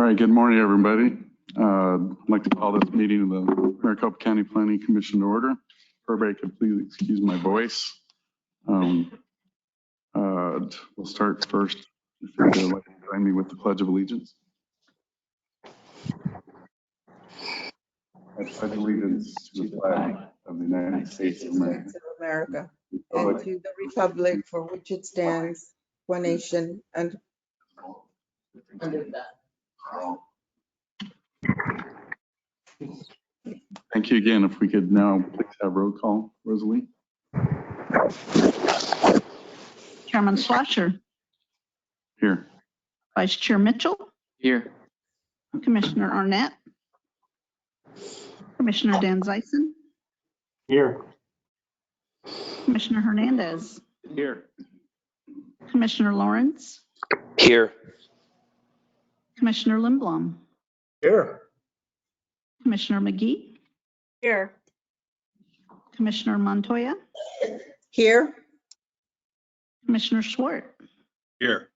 All right, good morning, everybody. I'd like to call this meeting of the Maricopa County Planning Commission to order. Everybody could please excuse my voice. We'll start first. If you would like to join me with the Pledge of Allegiance. I pledge allegiance to the flag of the United States of America, and to the republic for which it stands, one nation, and under that. Thank you again. If we could now please have roll call, Rosalie. Chairman Slasher. Here. Vice Chair Mitchell. Here. Commissioner Arnett. Commissioner Dan Zeisen. Here. Commissioner Hernandez. Here. Commissioner Lawrence. Here. Commissioner Lindblom. Here. Commissioner McGee. Here. Commissioner Montoya. Here. Commissioner Swart. Here.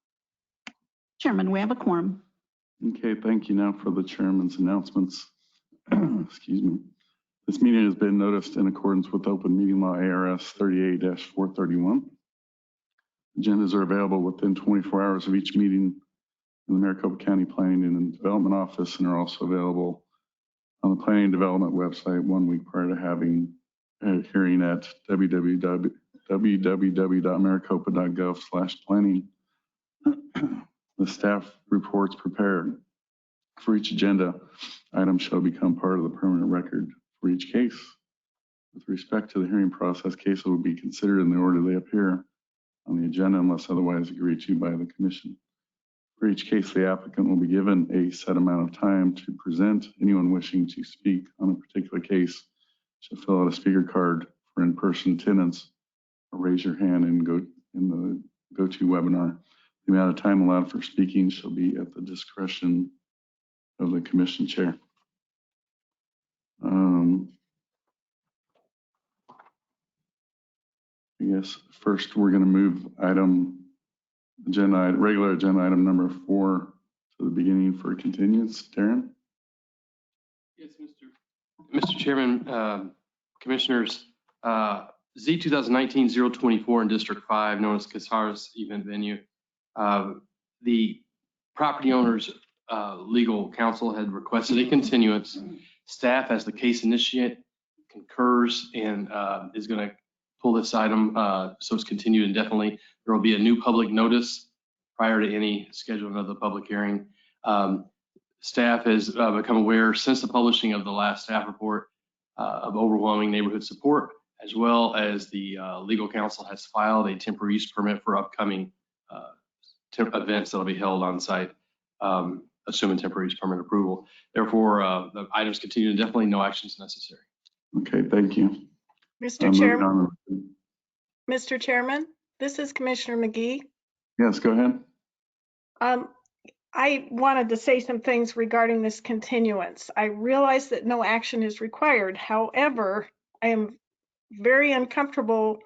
Chairman, we have a quorum. Okay, thank you. Now for the chairman's announcements. Excuse me. This meeting has been noticed in accordance with Open Meeting Law ARS 38-431. Agendas are available within 24 hours of each meeting in the Maricopa County Planning and Development Office, and are also available on the Planning and Development website 1 week prior to having a hearing at www.maricopa.gov/planning. The staff reports prepared for each agenda item shall become part of the permanent record for each case. With respect to the hearing process, cases will be considered in the order they appear on the agenda unless otherwise agreed to by the commission. For each case, the applicant will be given a set amount of time to present. Anyone wishing to speak on a particular case should fill out a speaker card for in-person attendance or raise your hand and go in the go-to webinar. The amount of time allowed for speaking shall be at the discretion of the commission chair. I guess first we're going to move regular agenda item number 4 to the beginning for continuance. Darren? Yes, Mr. Chairman, Commissioners, Z 2019-024 in District 5, known as Casares event venue. The property owner's legal counsel had requested a continuance. Staff, as the case initiate, concurs and is going to pull this item so it's continued indefinitely. There will be a new public notice prior to any scheduling of the public hearing. Staff has become aware since the publishing of the last staff report of overwhelming neighborhood support, as well as the legal counsel has filed a temporary use permit for upcoming events that will be held on site, assuming temporary use permit approval. Therefore, the items continue indefinitely, no action is necessary. Okay, thank you. Mr. Chairman, Mr. Chairman, this is Commissioner McGee. Yes, go ahead. I wanted to say some things regarding this continuance. I realize that no action is required. However, I am very uncomfortable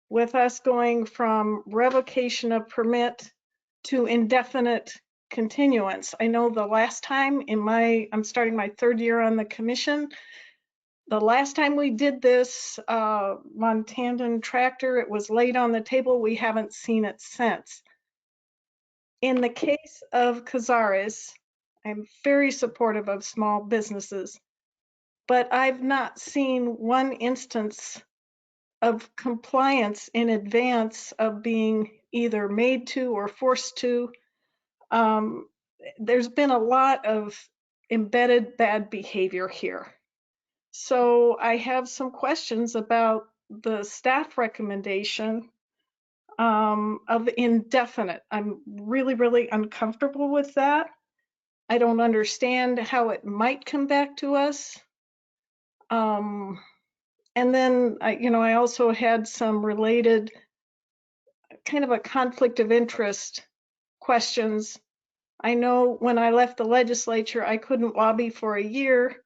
with us going from revocation of permit to indefinite continuance. I know the last time I'm starting my 3rd year on the commission. The last time we did this, Montandan tractor, it was laid on the table. We haven't seen it since. In the case of Casares, I'm very supportive of small businesses, but I've not seen one instance of compliance in advance of being either made to or forced to. There's been a lot of embedded bad behavior here. So I have some questions about the staff recommendation of indefinite. I'm really, really uncomfortable with that. I don't understand how it might come back to us. And then, I also had some related kind of a conflict of interest questions. I know when I left the legislature, I couldn't lobby for a year.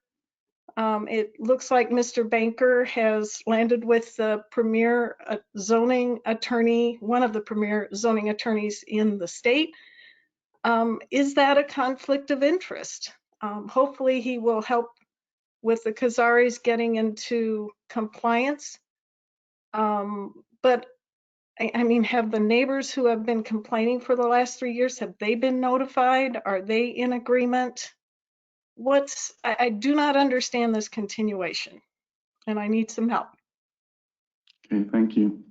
It looks like Mr. Banker has landed with the premier zoning attorney, one of the premier zoning attorneys in the state. Is that a conflict of interest? Hopefully he will help with the Cazares getting into compliance. But I mean, have the neighbors who have been complaining for the last 3 years, have they been notified? Are they in agreement? I do not understand this continuation, and I need some help. Okay, thank you.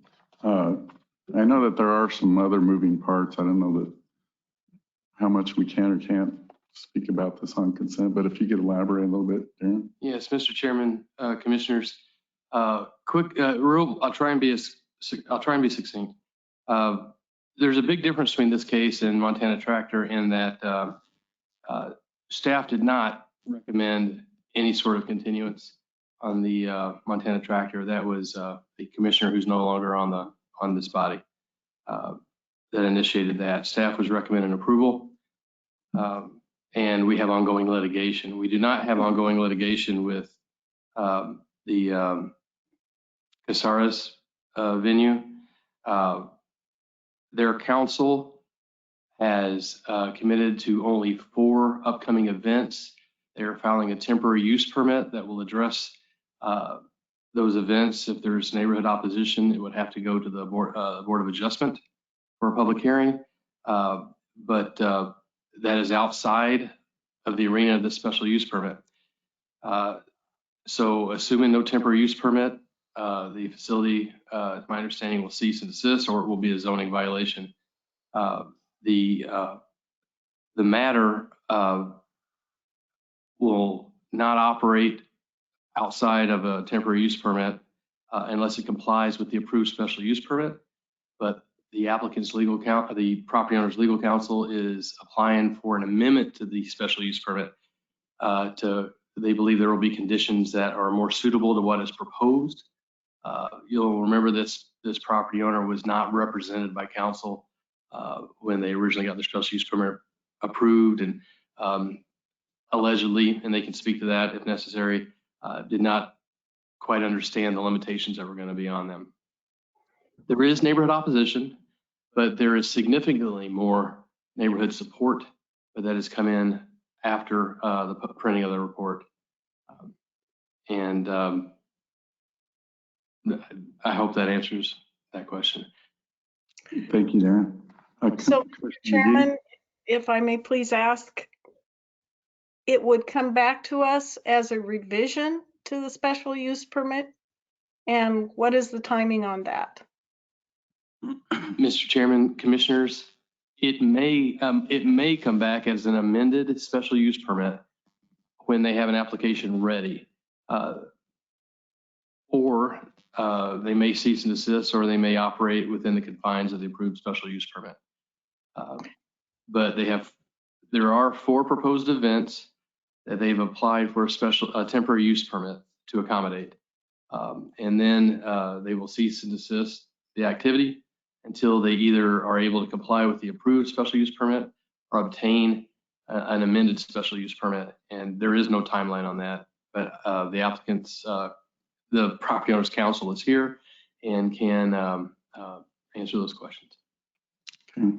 I know that there are some other moving parts. I don't know that how much we can or can't speak about this on consent, but if you could elaborate a little bit, Darren. Yes, Mr. Chairman, Commissioners, I'll try and be succinct. There's a big difference between this case and Montana Tractor in that staff did not recommend any sort of continuance on the Montana Tractor. That was the commissioner who's no longer on this body that initiated that. Staff was recommending approval, and we have ongoing litigation. We do not have ongoing litigation with the Cazares venue. Their council has committed to only 4 upcoming events. They're filing a temporary use permit that will address those events. If there's neighborhood opposition, it would have to go to the Board of Adjustment for a public hearing. But that is outside of the arena of the special use permit. So assuming no temporary use permit, the facility, to my understanding, will cease and desist, or it will be a zoning violation. The matter will not operate outside of a temporary use permit unless it complies with the approved special use permit. But the applicant's the property owner's legal counsel is applying for an amendment to the special use permit. They believe there will be conditions that are more suitable to what is proposed. You'll remember this property owner was not represented by council when they originally got the special use permit approved, and allegedly, and they can speak to that if necessary, did not quite understand the limitations that were going to be on them. There is neighborhood opposition, but there is significantly more neighborhood support that has come in after the printing of the report. And I hope that answers that question. Thank you, Darren. So, Commissioner Chairman, if I may please ask, it would come back to us as a revision to the special use permit? And what is the timing on that? Mr. Chairman, Commissioners, it may come back as an amended special use permit when they have an application ready, or they may cease and desist, or they may operate within the confines of the approved special use permit. But there are 4 proposed events that they've applied for a temporary use permit to accommodate. And then they will cease and desist the activity until they either are able to comply with the approved special use permit or obtain an amended special use permit. And there is no timeline on that, but the applicants, the property owners council is here and can answer those questions. Okay.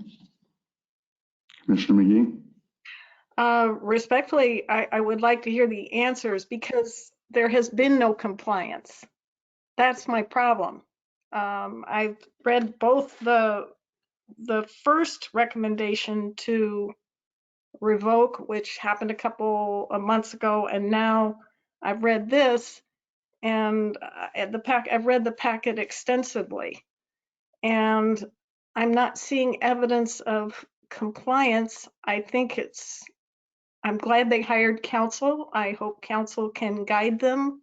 Commissioner McGee? Respectfully, I would like to hear the answers because there has been no compliance. That's my problem. I've read both the first recommendation to revoke, which happened a couple of months ago, and now I've read this, and I've read the packet extensively, and I'm not seeing evidence of compliance. I'm glad they hired counsel. I hope counsel can guide them.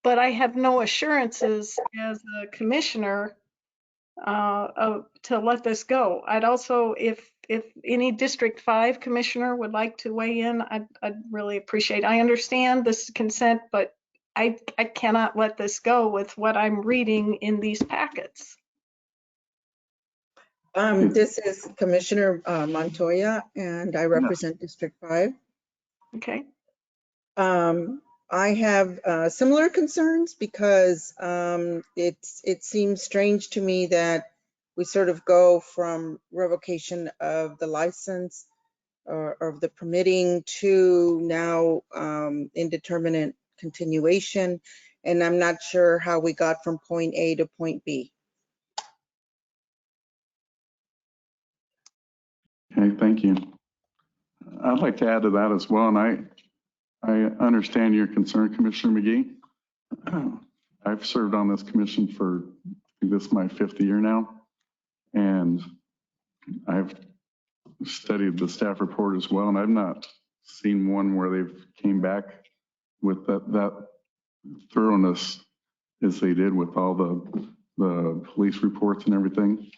But I have no assurances as a commissioner to let this go. I'd also, if any District 5 commissioner would like to weigh in, I'd really appreciate it. I understand this consent, but I cannot let this go with what I'm reading in these packets. This is Commissioner Montoya, and I represent District 5. Okay. I have similar concerns because it seems strange to me that we sort of go from revocation of the license or of the permitting to now indeterminate continuation. And I'm not sure how we got from point A to point B. Okay, thank you. I'd like to add to that as well, and I understand your concern, Commissioner McGee. I've served on this commission for, I think this is my 5th year now, and I've studied the staff report as well, and I've not seen one where they've came back with that thoroughness as they did with all the police reports and everything.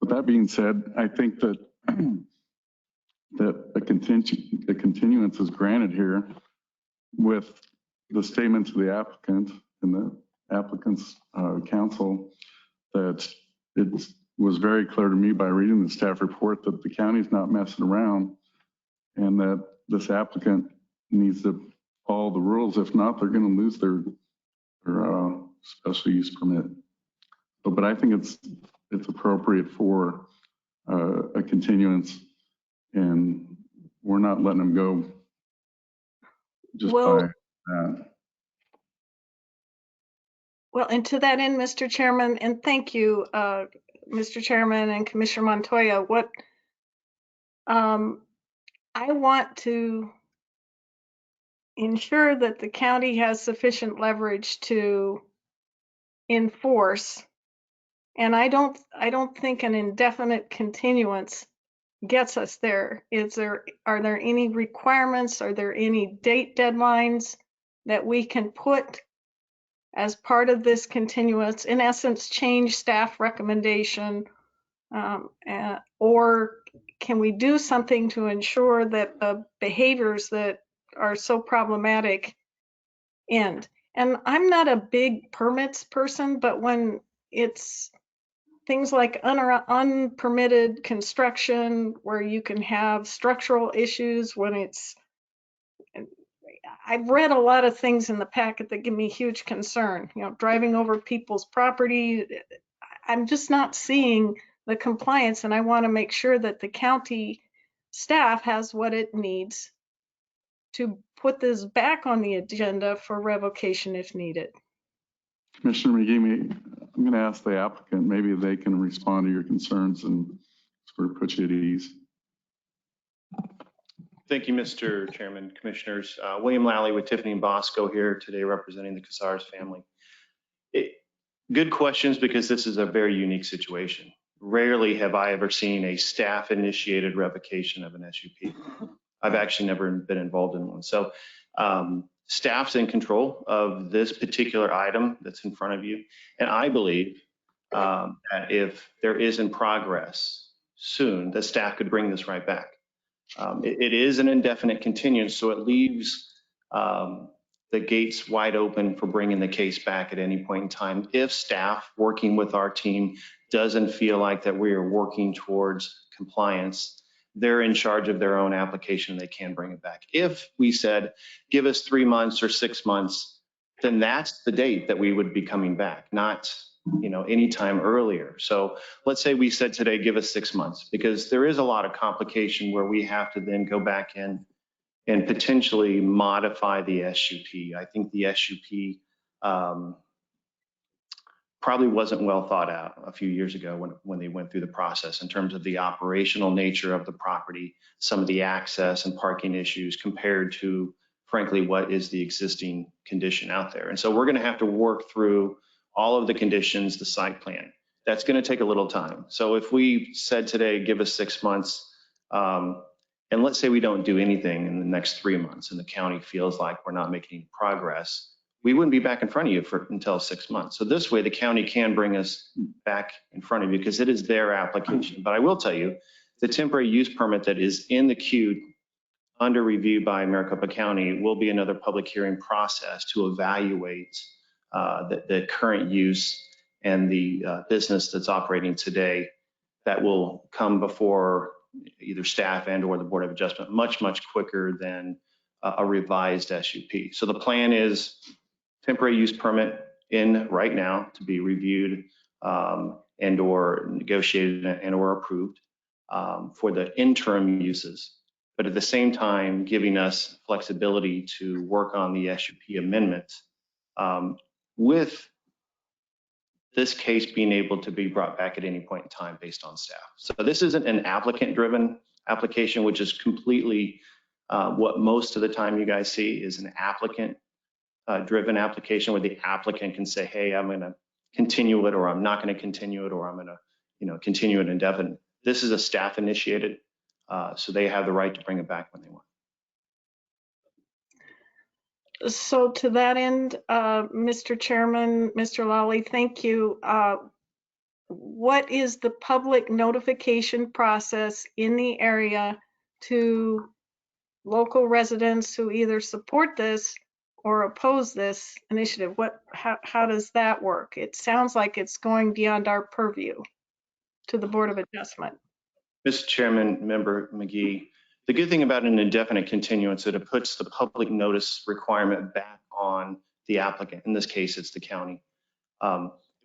With that being said, I think that that a continuance is granted here with the statement to the applicant and the applicant's counsel that it was very clear to me by reading the staff report that the county's not messing around and that this applicant needs to follow the rules. If not, they're going to lose their special use permit. But I think it's appropriate for a continuance, and we're not letting them go just by that. Well, and to that end, Mr. Chairman, and thank you, Mr. Chairman and Commissioner Montoya, what I want to ensure that the county has sufficient leverage to enforce, and I don't think an indefinite continuance gets us there. Are there any requirements? Are there any date deadlines that we can put as part of this continuance? In essence, change staff recommendation, or can we do something to ensure that the behaviors that are so problematic end? And I'm not a big permits person, but when it's things like unpermitted construction where you can have structural issues, I've read a lot of things in the packet that give me huge concern, driving over people's property. I'm just not seeing the compliance, and I want to make sure that the county staff has what it needs to put this back on the agenda for revocation if needed. Commissioner McGee, I'm going to ask the applicant, maybe they can respond to your concerns and sort of put you at ease. Thank you, Mr. Chairman, Commissioners. William Lally with Tiffany and Bosco here today representing the Casares family. Good questions, because this is a very unique situation. Rarely have I ever seen a staff-initiated revocation of an SUP. I've actually never been involved in one. So staff's in control of this particular item that's in front of you. And I believe that if there isn't progress soon, the staff could bring this right back. It is an indefinite continuance, so it leaves the gates wide open for bringing the case back at any point in time. If staff working with our team doesn't feel like that we are working towards compliance, they're in charge of their own application. They can bring it back. If we said, give us 3 months or 6 months, then that's the date that we would be coming back, not any time earlier. So let's say we said today, give us 6 months, because there is a lot of complication where we have to then go back in and potentially modify the SUP. I think the SUP probably wasn't well thought out a few years ago when they went through the process in terms of the operational nature of the property, some of the access and parking issues compared to, frankly, what is the existing condition out there. And so we're going to have to work through all of the conditions, the site plan. That's going to take a little time. So if we said today, give us 6 months, and let's say we don't do anything in the next 3 months and the county feels like we're not making any progress, we wouldn't be back in front of you until 6 months. So this way the county can bring us back in front of you because it is their application. But I will tell you, the temporary use permit that is in the queue under review by Maricopa County will be another public hearing process to evaluate the current use and the business that's operating today. That will come before either staff and or the Board of Adjustment much, much quicker than a revised SUP. So the plan is temporary use permit in right now to be reviewed and or negotiated and or approved for the interim uses, but at the same time giving us flexibility to work on the SUP amendments with this case being able to be brought back at any point in time based on staff. So this isn't an applicant-driven application, which is completely what most of the time you guys see is an applicant-driven application where the applicant can say, hey, I'm going to continue it, or I'm not going to continue it, or I'm going to continue it indefinite. This is a staff-initiated, so they have the right to bring it back when they want. So to that end, Mr. Chairman, Mr. Lawley, thank you. What is the public notification process in the area to local residents who either support this or oppose this initiative? How does that work? It sounds like it's going beyond our purview to the Board of Adjustment. Mr. Chairman, Member McGee, the good thing about an indefinite continuance is that it puts the public notice requirement back on the applicant. In this case, it's the county.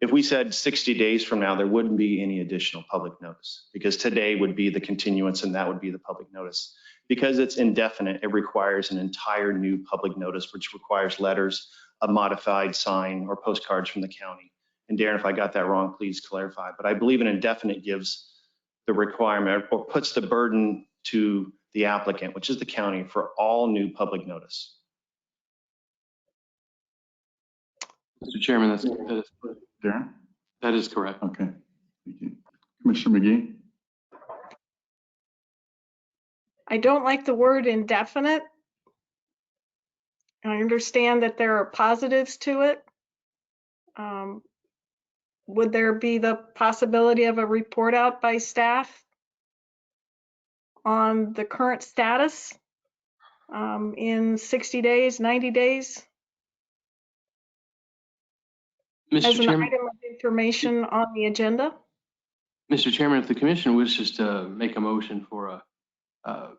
If we said 60 days from now, there wouldn't be any additional public notice, because today would be the continuance and that would be the public notice. Because it's indefinite, it requires an entire new public notice, which requires letters, a modified sign, or postcards from the county. And Darren, if I got that wrong, please clarify. But I believe an indefinite gives the requirement or puts the burden to the applicant, which is the county, for all new public notice. Mr. Chairman, Darren? that is correct. Okay, thank you. Commissioner McGee? I don't like the word indefinite. I understand that there are positives to it. Would there be the possibility of a report out by staff on the current status in 60 days, 90 days? Mr. As an Chairman, item of information on the agenda? Mr. Chairman, if the commission wishes to make a motion for a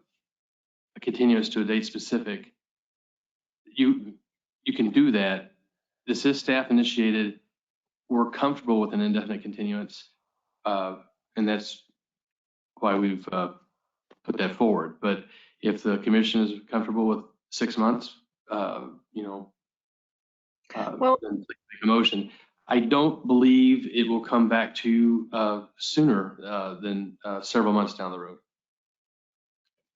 continuance to a date specific, you can do that. This is staff initiated. We're comfortable with an indefinite continuance, and that's why we've put that forward. But if the commission is comfortable with 6 months, well, then please make a motion. I don't believe it will come back to you sooner than several months down the road.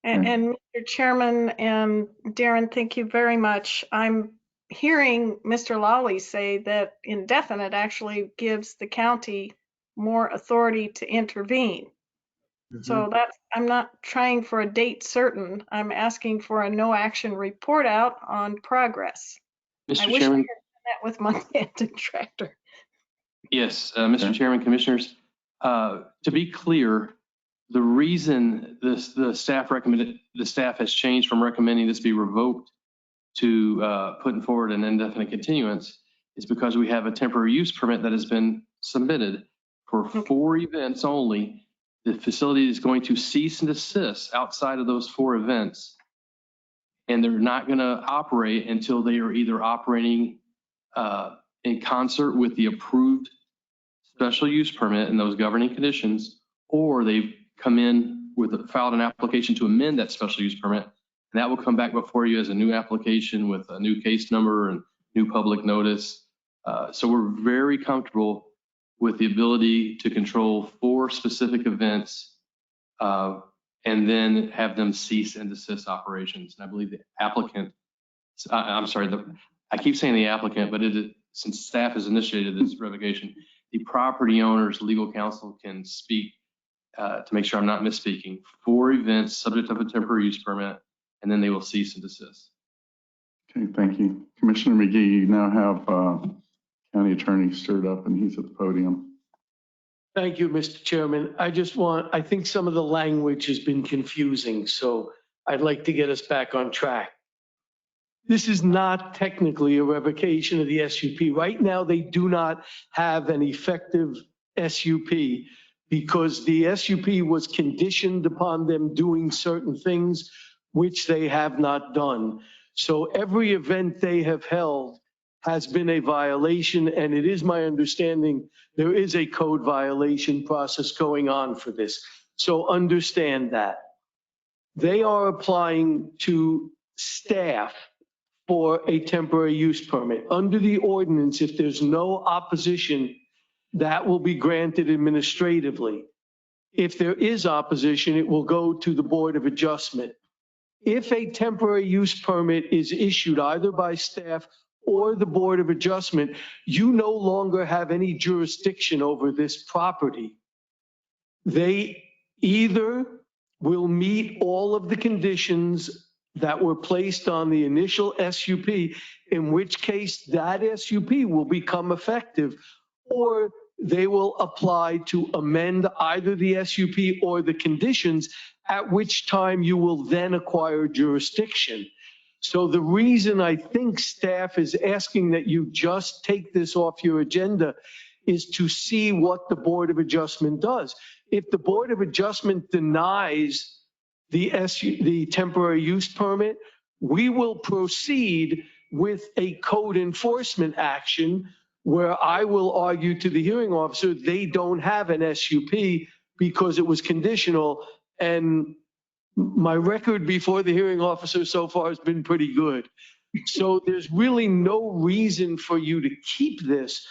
And Mr. Chairman and Darren, thank you very much. I'm hearing Mr. Lawley say that indefinite actually gives the county more authority to intervene. So that's, I'm not trying for a date certain. I'm asking for a no action report out on progress. I Mr. wish I Chairman. had done that with my Manton tractor. Yes, Mr. Okay. Chairman, Commissioners, to be clear, the reason the staff has changed from recommending this be revoked to putting forward an indefinite continuance is because we have a temporary use permit that has been submitted for 4 events only. The facility is going to cease and desist outside of those 4 events, and they're not going to operate until they are either operating in concert with the approved special use permit and those governing conditions, or they've come in filed an application to amend that special use permit, and that will come back before you as a new application with a new case number and new public notice. So we're very comfortable with the ability to control 4 specific events and then have them cease and desist operations. And I believe the applicant, I'm sorry, I keep saying the applicant, but since staff has initiated this revocation, the property owner's legal counsel can speak to make sure I'm not misspeaking. 4 events subject of a temporary use permit, and then they will cease and desist. Okay, thank you. Commissioner McGee, you now have County Attorney stirred up and he's at the podium. Thank you, Mr. Chairman. I think some of the language has been confusing, so I'd like to get us back on track. This is not technically a revocation of the SUP. Right now, they do not have an effective SUP because the SUP was conditioned upon them doing certain things, which they have not done. So every event they have held has been a violation, and it is my understanding there is a code violation process going on for this. So understand that. They are applying to staff for a temporary use permit. Under the ordinance, if there's no opposition, that will be granted administratively. If there is opposition, it will go to the Board of Adjustment. If a temporary use permit is issued either by staff or the Board of Adjustment, you no longer have any jurisdiction over this property. They either will meet all of the conditions that were placed on the initial SUP, in which case that SUP will become effective, or they will apply to amend either the SUP or the conditions, at which time you will then acquire jurisdiction. So the reason I think staff is asking that you just take this off your agenda is to see what the Board of Adjustment does. If the Board of Adjustment denies the temporary use permit, we will proceed with a code enforcement action where I will argue to the hearing officer they don't have an SUP because it was conditional, and my record before the hearing officer so far has been pretty good. So there's really no reason for you to keep this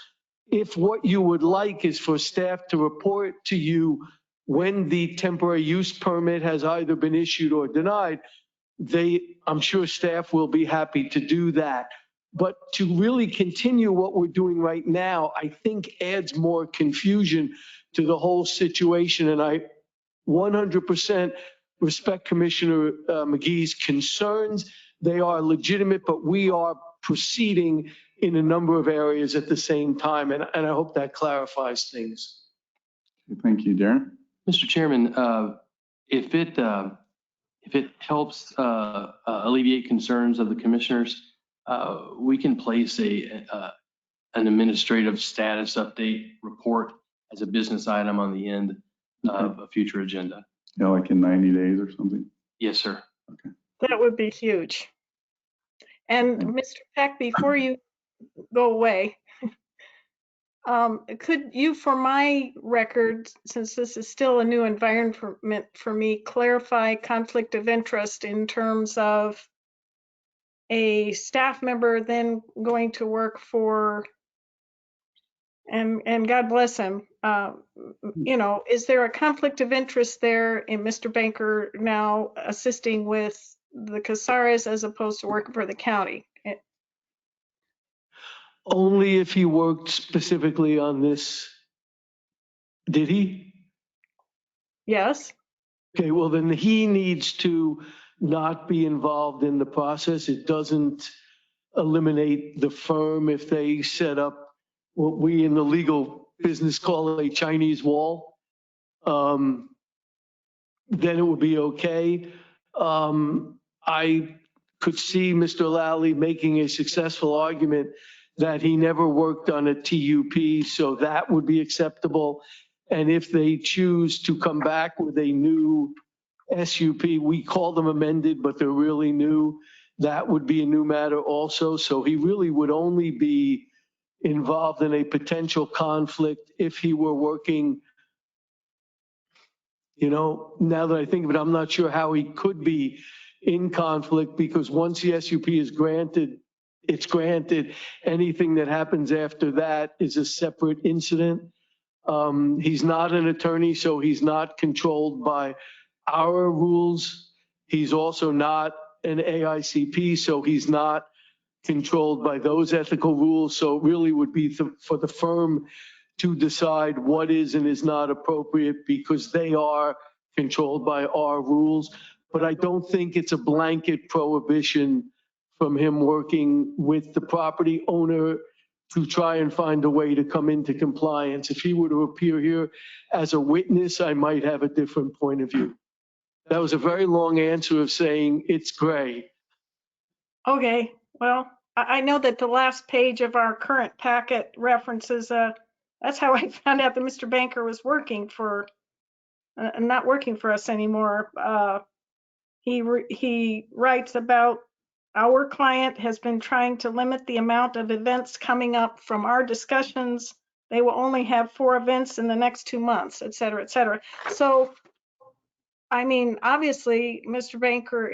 if what you would like is for staff to report to you when the temporary use permit has either been issued or denied. I'm sure staff will be happy to do that. But to really continue what we're doing right now, I think adds more confusion to the whole situation. And I 100% respect Commissioner McGee's concerns. They are legitimate, but we are proceeding in a number of areas at the same time. And I hope that clarifies things. Thank you, Darren. Mr. Chairman, if it helps alleviate concerns of the commissioners, we can place an administrative status update report as a business item on the end of a future agenda. Yeah, like in 90 days or something. Yes, sir. Okay. That would be huge. And Mr. Peck, before you go away, could you, for my record, since this is still a new environment for me, clarify conflict of interest in terms of a staff member then going to work for, and God bless him, is there a conflict of interest there in Mr. Banker now assisting with the Casares as opposed to working for the county? Only if he worked specifically on this. Did he? Yes. Okay, well then he needs to not be involved in the process. It doesn't eliminate the firm if they set up what we in the legal business call a Chinese wall. Then it would be okay. I could see Mr. Lally making a successful argument that he never worked on a TUP, so that would be acceptable. And if they choose to come back with a new SUP, we call them amended, but they're really new, that would be a new matter also. So he really would only be involved in a potential conflict if he were working, now that I think of it, I'm not sure how he could be in conflict, because once the SUP is granted, it's granted. Anything that happens after that is a separate incident. He's not an attorney, so he's not controlled by our rules. He's also not an AICP, so he's not controlled by those ethical rules. So it really would be for the firm to decide what is and is not appropriate, because they are controlled by our rules. But I don't think it's a blanket prohibition from him working with the property owner to try and find a way to come into compliance. If he were to appear here as a witness, I might have a different point of view. That was a very long answer of saying it's gray. Okay, well, I know that the last page of our current packet references, that's how I found out that Mr. Banker was working for, not working for us anymore. He writes about our client has been trying to limit the amount of events coming up from our discussions. They will only have 4 events in the next 2 months, et cetera, et cetera. So, I mean, obviously, Mr. Banker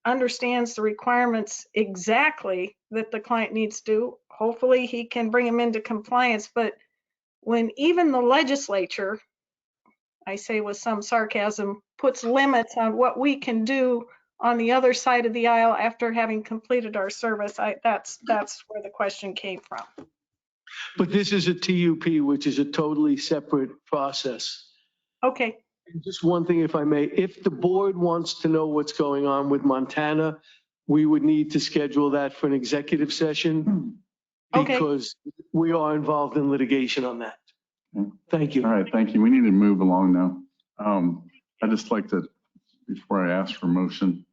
understands the requirements exactly that the client needs to do. Hopefully, he can bring them into compliance. But when even the legislature, I say with some sarcasm, puts limits on what we can do on the other side of the aisle after having completed our service, that's where the question came from. But this is a TUP, which is a totally separate process. Okay, And just one thing, if I may, if the board wants to know what's going on with Montana, we would need to schedule that for an executive session Okay. because we are involved in litigation on that. Thank you. All right, thank you. We need to move along now. I'd just like to, before I ask for motion,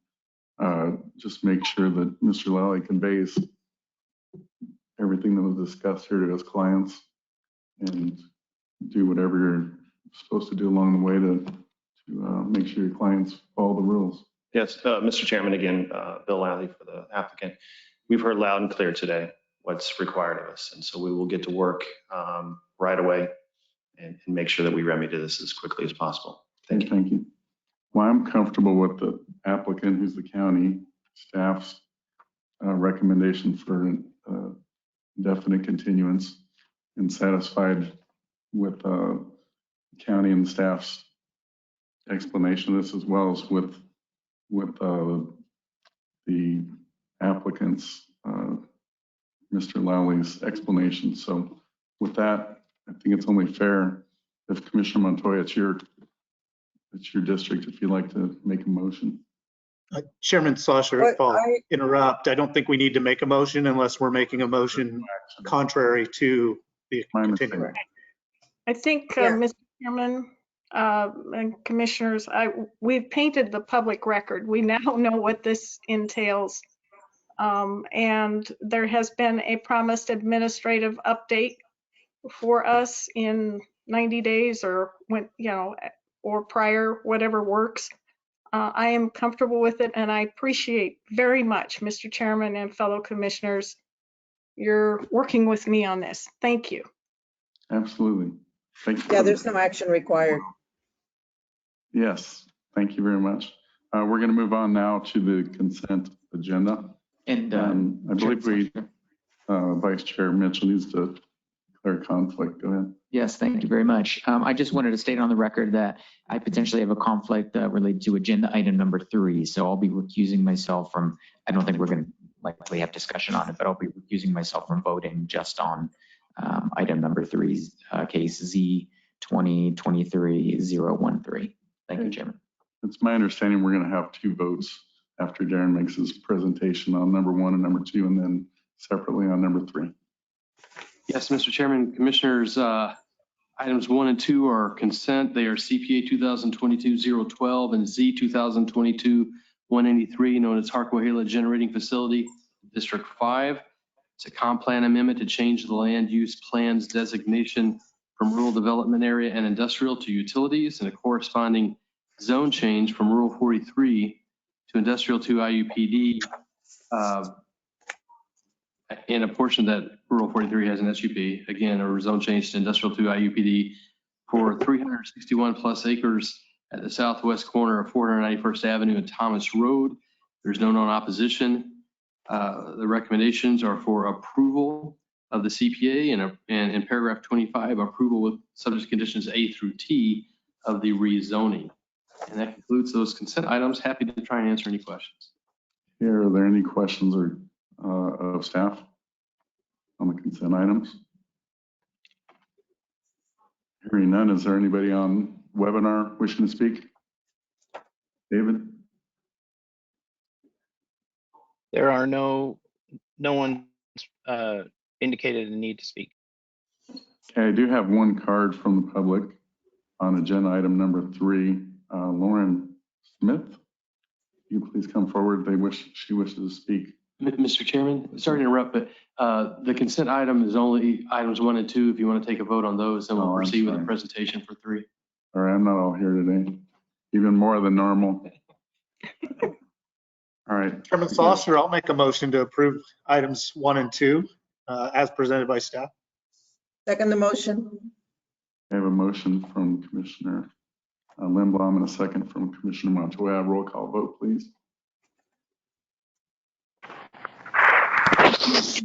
just make sure that Mr. Lally conveys everything that was discussed here to his clients and do whatever you're supposed to do along the way to make sure your clients follow the rules. Yes, Mr. Chairman, again, Bill Lally for the applicant. We've heard loud and clear today what's required of us. And so we will get to work right away and make sure that we remedy this as quickly as possible. Thank you. Thank you. Well, I'm comfortable with the applicant, who's the county staff's recommendation for definite continuance, and satisfied with county and staff's explanation of this, as well as with the applicant's, Mr. Lowley's explanation. So with that, I think it's only fair if Commissioner Montoya, it's your district, if you'd like to make a motion. Chairman Slosher, if I'll interrupt, I don't think we need to make a motion unless we're making a motion contrary to the continuing. I think, Yeah. Mr. Chairman and Commissioners, we've painted the public record. We now know what this entails. And there has been a promised administrative update for us in 90 days or when, or prior, whatever works. I am comfortable with it, and I appreciate very much, Mr. Chairman and fellow commissioners, you're working with me on this. Thank you. Absolutely. Thank you. Yeah, there's no action required. Yes, thank you very much. We're going to move on now to the consent agenda. And I believe Vice Chair Mitchell needs to declare conflict. Go ahead. yes, thank you very much. I just wanted to state on the record that I potentially have a conflict related to agenda item number 3. So I'll be recusing myself from, I don't think we're going to likely have discussion on it, but I'll be recusing myself from voting just on item number 3, case Z 2023-013. Thank you, Chairman. It's my understanding we're going to have 2 votes after Darren makes his presentation on number 1 and number 2, and then separately on number 3. Yes, Mr. Chairman, Commissioners, items 1 and 2 are consent. They are CPA 2022-012 and Z 2022-183, known as Harquahala Generating Facility, District 5. It's a comp plan amendment to change the land use plan's designation from rural development area and industrial to utilities, and a corresponding zone change from rural 43 to industrial 2 IUPD. In a portion that rural 43 has an SUP, again, a zone change to industrial 2 IUPD for 361 plus acres at the southwest corner of 491st Avenue and Thomas Road. There's no known opposition. The recommendations are for approval of the CPA and in paragraph 25, approval with subject conditions A through T of the rezoning. And that concludes those consent items. Happy to try and answer any questions. Here, are there any questions or of staff on the consent items? Hearing none, is there anybody on webinar wishing to speak? David? There are no one indicated a need to speak. Okay, I do have one card from the public on agenda item number 3. Lauren Smith, you please come forward. She wishes to speak. Mr. Chairman, sorry to interrupt, but the consent item is only items 1 and 2. If you want to take a vote on those, then we'll proceed with the presentation for 3. All right, I'm not all here today, even more than normal. All right. Chairman Slosser, I'll make a motion to approve items 1 and 2 as presented by staff. Second the motion. I have a motion from Commissioner Lindblom and a second from Commissioner Montoya. Roll call vote, please.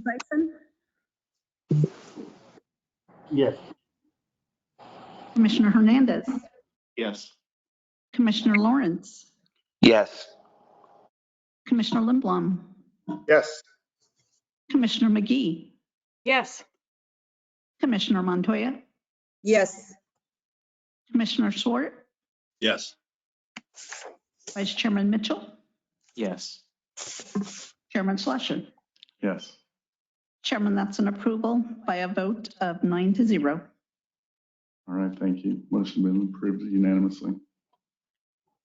Bison, Yes. Commissioner Hernandez, Yes. Commissioner Lawrence, Yes. Commissioner Lindblom, Yes. Commissioner McGee, Yes. Commissioner Montoya, Yes. Commissioner Swart, Yes. Vice Chairman Mitchell, Yes. Chairman Schlosser. Yes. Chairman, that's an approval by a vote of 9-0. All right, thank you. Motion been approved unanimously.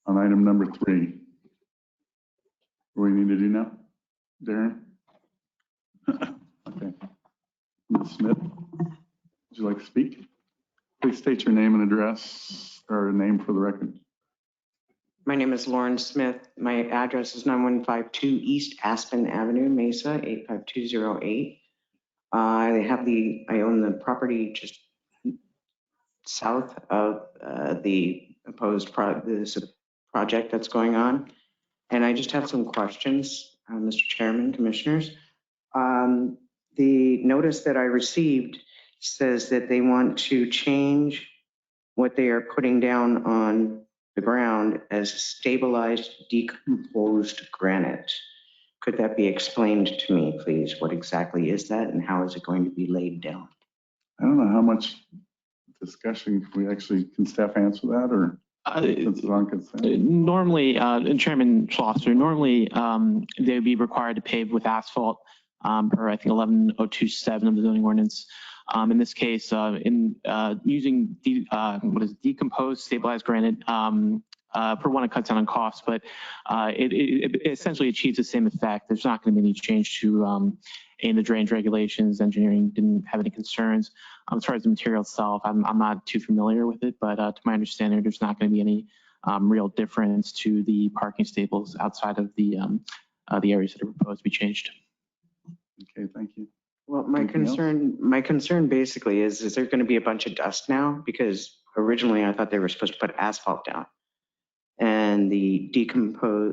On item number 3, what do we need to do now? Darren? Okay. Ms. Smith, would you like to speak? Please state your name and address, or name for the record. My name is Lauren Smith. My address is 9152 East Aspen Avenue, Mesa, 85208. I own the property just south of the proposed project that's going on. And I just have some questions, Mr. Chairman, Commissioners. The notice that I received says that they want to change what they are putting down on the ground as stabilized decomposed granite. Could that be explained to me, please? What exactly is that and how is it going to be laid down? I don't know how much discussion can staff answer that, or since it's on consent? Normally, Chairman Schlosser, normally they would be required to pave with asphalt per I think 11027 of the zoning ordinance. In this case, using decomposed stabilized granite, for one, it cuts down on costs, but it essentially achieves the same effect. There's not going to be any change to in the drainage regulations. Engineering didn't have any concerns. As far as the material itself, I'm not too familiar with it, but to my understanding, there's not going to be any real difference to the parking stables outside of the areas that are proposed to be changed. Okay, thank you. Well, my concern basically is there going to be a bunch of dust now? Because originally I thought they were supposed to put asphalt down. And the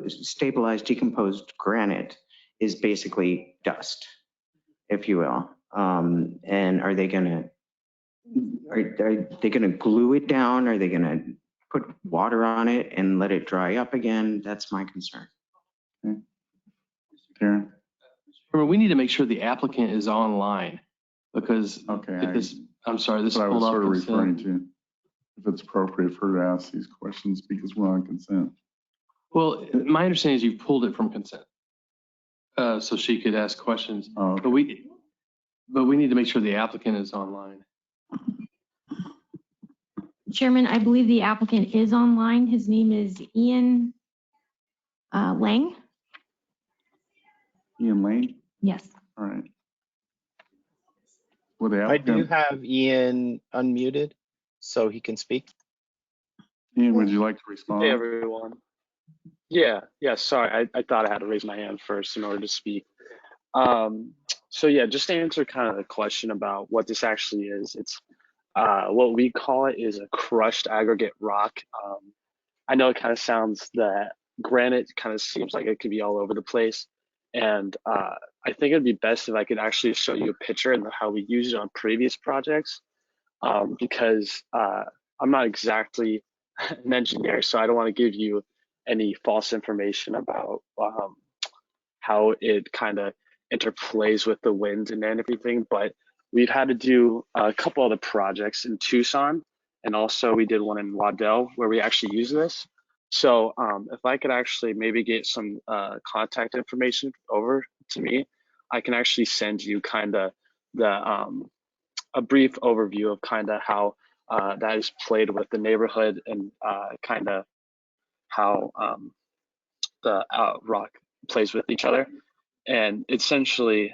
stabilized decomposed granite is basically dust, if you will. And are they going to glue it down? Are they going to put water on it and let it dry up again? That's my concern. Okay. Darren? We need to make sure the applicant is online because Okay, I'm sorry, this is what I was pulled off sort of referring consent. to. If it's appropriate for her to ask these questions because we're on consent. Well, my understanding is you've pulled it from consent, so she could ask questions. Oh, okay. But we need to make sure the applicant is online. Chairman, I believe the applicant is online. His name is Ian Lang. Ian Lane? Yes. All right. Well, the I do applicant, have Ian unmuted so he can speak. Ian, would you like to respond? Hey, everyone. Yeah, sorry. I thought I had to raise my hand first in order to speak. So yeah, just to answer kind of the question about what this actually is, it's what we call it is a crushed aggregate rock. I know it kind of sounds that granite kind of seems like it could be all over the place. And I think it'd be best if I could actually show you a picture and how we use it on previous projects, because I'm not exactly an engineer, so I don't want to give you any false information about how it kind of interplays with the wind and everything. But we've had to do a couple other projects in Tucson, and also we did one in Waddell where we actually use this. So if I could actually maybe get some contact information over to me, I can actually send you kind of a brief overview of kind of how that is played with the neighborhood and kind of how the rock plays with each other. And essentially,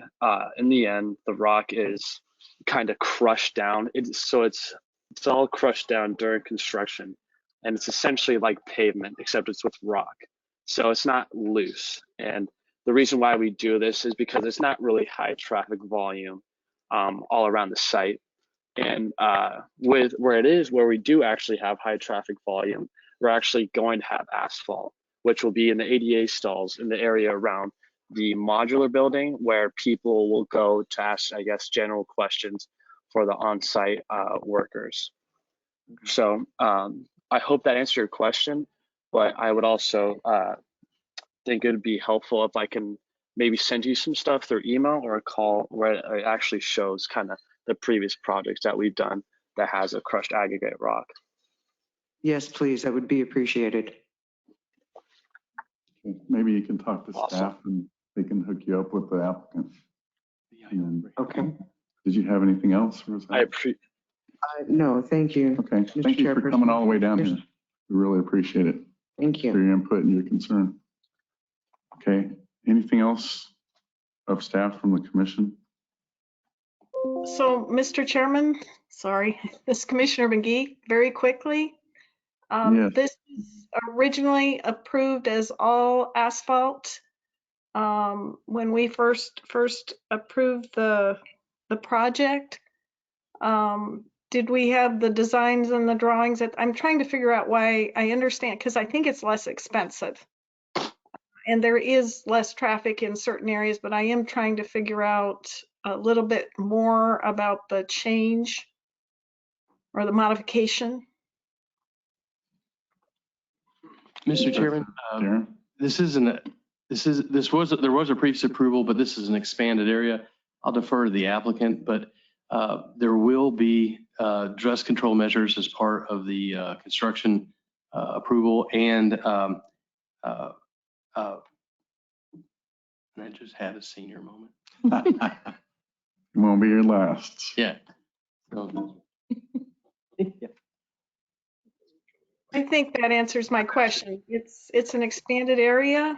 in the end, the rock is kind of crushed down. It's all crushed down during construction. And it's essentially like pavement, except it's with rock. So it's not loose. And the reason why we do this is because it's not really high traffic volume all around the site. And with where we do actually have high traffic volume, we're actually going to have asphalt, which will be in the ADA stalls in the area around the modular building where people will go to ask, I guess, general questions for the on-site workers. So I hope that answered your question, but I would also think it would be helpful if I can maybe send you some stuff through email or a call where it actually shows kind of the previous projects that we've done that has a crushed aggregate rock. Yes, please, that would be appreciated. Maybe you can talk to Awesome. staff and they can hook you up with the applicant. Okay. Did you have anything else? Or was that... I appreciate. No, thank you. Okay, thank you for coming all the way down here. We really appreciate it. Thank you. For your input and your concern. Okay, anything else of staff from the commission? So, Mr. Chairman, sorry, this is Commissioner McGee, very quickly. Yes. This is originally approved as all asphalt. When we first approved the project, did we have the designs and the drawings? I'm trying to figure out why. I understand, because I think it's less expensive. And there is less traffic in certain areas, but I am trying to figure out a little bit more about the change or the modification. Mr. Chairman, there was a previous approval, but this is an expanded area. I'll defer to the applicant, but there will be dust control measures as part of the construction approval, and I just had a senior moment. Won't be your last. Yeah. I think that answers my question. It's an expanded area.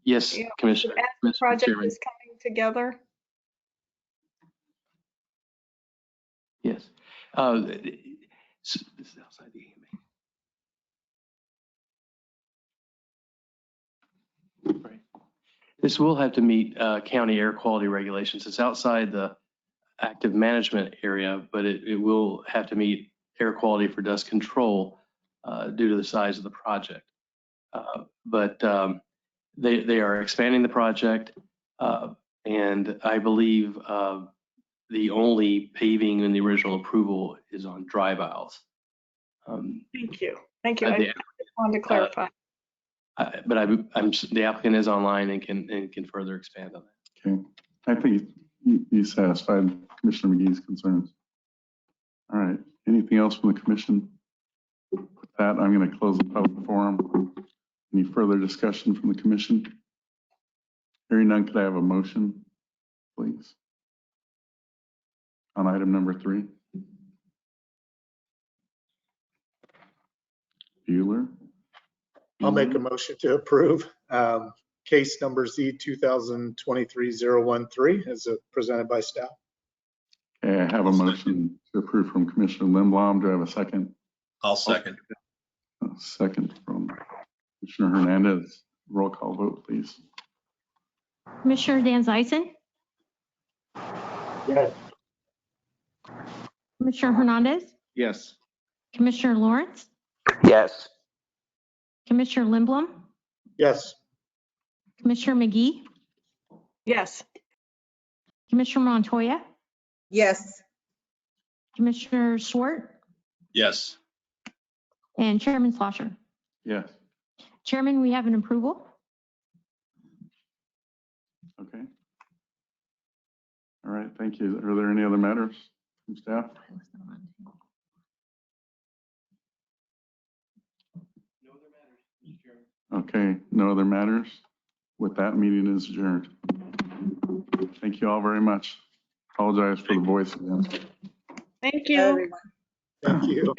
Yes, Commissioner. As the project Chairman. is coming together. Yes. This is outside the AMA. Right. This will have to meet county air quality regulations. It's outside the active management area, but it will have to meet air quality for dust control due to the size of the project. But they are expanding the project, and I believe the only paving in the original approval is on drive aisles. Thank you. Thank you. I just wanted to clarify. But the applicant is online and can further expand on that. Okay, I think you satisfied Commissioner McGee's concerns. All right, anything else from the commission? With that, I'm going to close the public forum. Any further discussion from the commission? Hearing none, could I have a motion, please? On item number 3. Bueller? I'll make a motion to approve case number Z 2023-013 as presented by staff. Okay, I have a motion to approve from Commissioner Lindblom. Do I have a second? I'll second. A second from Commissioner Hernandez. Roll call vote, please. Commissioner Dan Zeisen? Yes. Commissioner Hernandez? Yes. Commissioner Lawrence? Yes. Commissioner Lindblom? Yes. Commissioner McGee? Yes. Commissioner Montoya? Yes. Commissioner Swart? Yes. And Chairman Schlosser? Yes. Chairman, we have an approval. Okay. All right, thank you. Are there any other matters from staff? Okay, no other matters. With that, meeting is adjourned. Thank you all very much. Apologize for the voice again. Thank you. Thank you.